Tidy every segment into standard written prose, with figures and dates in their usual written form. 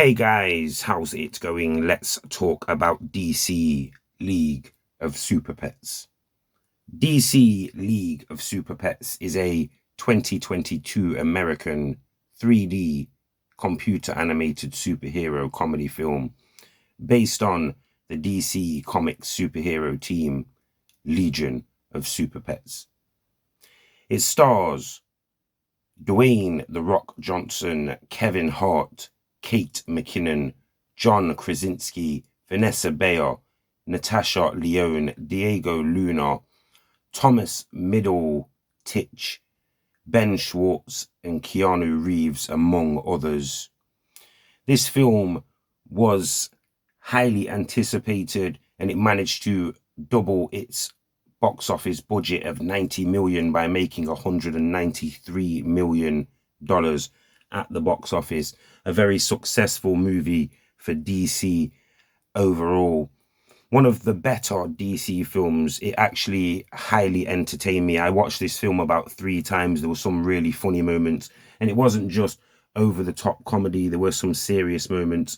Hey guys, how's it going? Let's talk about DC League of Super Pets. DC League of Super Pets is a 2022 American 3D computer animated superhero comedy film based on the DC Comics superhero team Legion of Super Pets. It stars Dwayne "The Rock" Johnson, Kevin Hart, Kate McKinnon, John Krasinski, Vanessa Bayer, Natasha Lyonne, Diego Luna, Thomas Middletich, Ben Schwartz, and Keanu Reeves, among others. This film was highly anticipated, and it managed to double its box office budget of $90 million by making $193 million at the box office. A very successful movie for DC overall. One of the better DC films. It actually highly entertained me. I watched this film about 3 times. There were some really funny moments, and it wasn't just over the top comedy. There were some serious moments.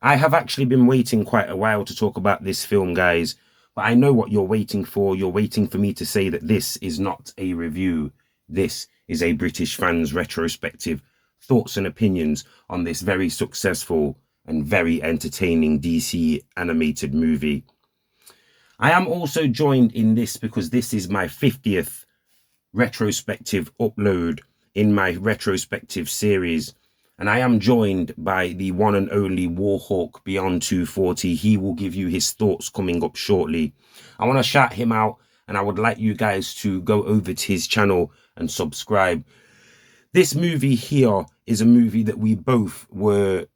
I have actually been waiting quite a while to talk about this film, guys, but I know what you're waiting for. You're waiting for me to say that this is not a review. This is a British Fans Retrospective. Thoughts and opinions on this very successful and very entertaining DC animated movie. I am also joined in this because this is my 50th retrospective upload in my retrospective series, and I am joined by the one and only Warhawk Beyond 240. He will give you his thoughts coming up shortly. I want to shout him out, and I would like you guys to go over to his channel and subscribe. This movie here is a movie that we both were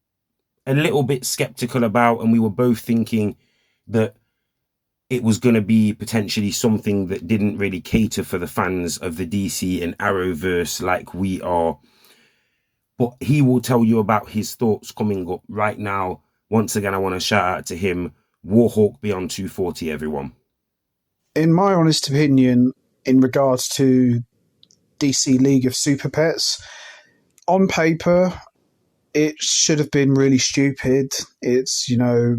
a little bit skeptical about, and we were both thinking that it was going to be potentially something that didn't really cater for the fans of the DC and Arrowverse like we are. But he will tell you about his thoughts coming up right now. Once again, I want to shout out to him, Warhawk Beyond 240, everyone. In my honest opinion, in regards to DC League of Super Pets, on paper, it should have been really stupid. It's,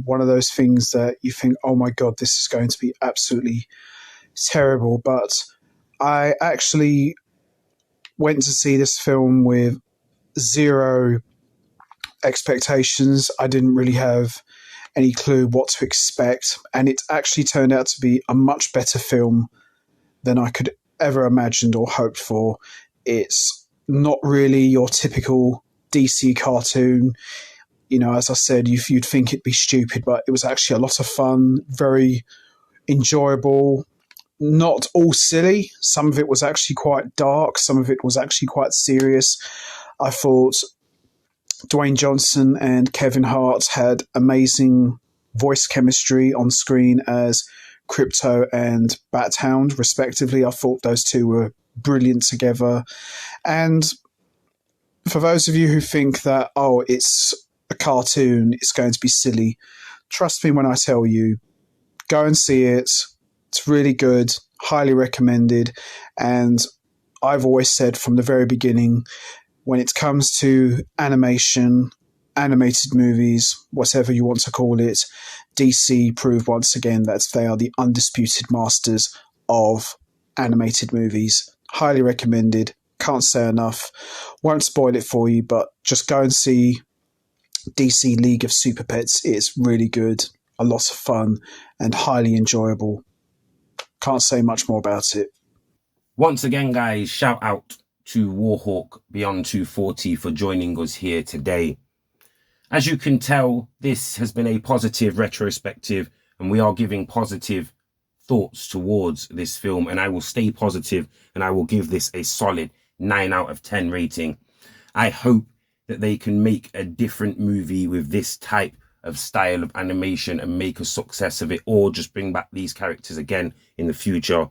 one of those things that you think, oh my God, this is going to be absolutely terrible. But I actually went to see this film with zero expectations. I didn't really have any clue what to expect. And it actually turned out to be a much better film than I could ever imagined or hoped for. It's not really your typical DC cartoon. As I said, you'd think it'd be stupid, but it was actually a lot of fun, very enjoyable, not all silly. Some of it was actually quite dark. Some of it was actually quite serious. I thought Dwayne Johnson and Kevin Hart had amazing voice chemistry on screen as Crypto and Bat-Hound, respectively. I thought those two were brilliant together. And for those of you who think that, it's a cartoon, it's going to be silly, trust me when I tell you, go and see it. It's really good, highly recommended. And I've always said from the very beginning, when it comes to animation, animated movies, whatever you want to call it, DC proved once again that they are the undisputed masters of animated movies. Highly recommended. Can't say enough. Won't spoil it for you, but just go and see DC League of Super Pets. It's really good, a lot of fun, and highly enjoyable. Can't say much more about it. Once again, guys, shout out to Warhawk Beyond 240 for joining us here today. As you can tell, this has been a positive retrospective, and we are giving positive thoughts towards this film, and I will stay positive, and I will give this a solid 9 out of 10 rating. I hope that they can make a different movie with this type of style of animation and make a success of it, or just bring back these characters again in the future.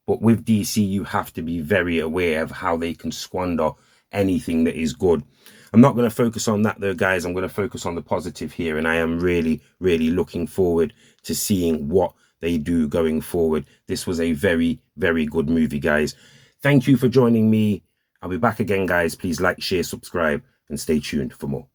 But with DC, you have to be very aware of how they can squander anything that is good. I'm not going to focus on that though, guys. I'm going to focus on the positive here, and I am really, really looking forward to seeing what they do going forward. This was a very, very good movie, guys. Thank you for joining me. I'll be back again, guys. Please like, share, subscribe, and stay tuned for more.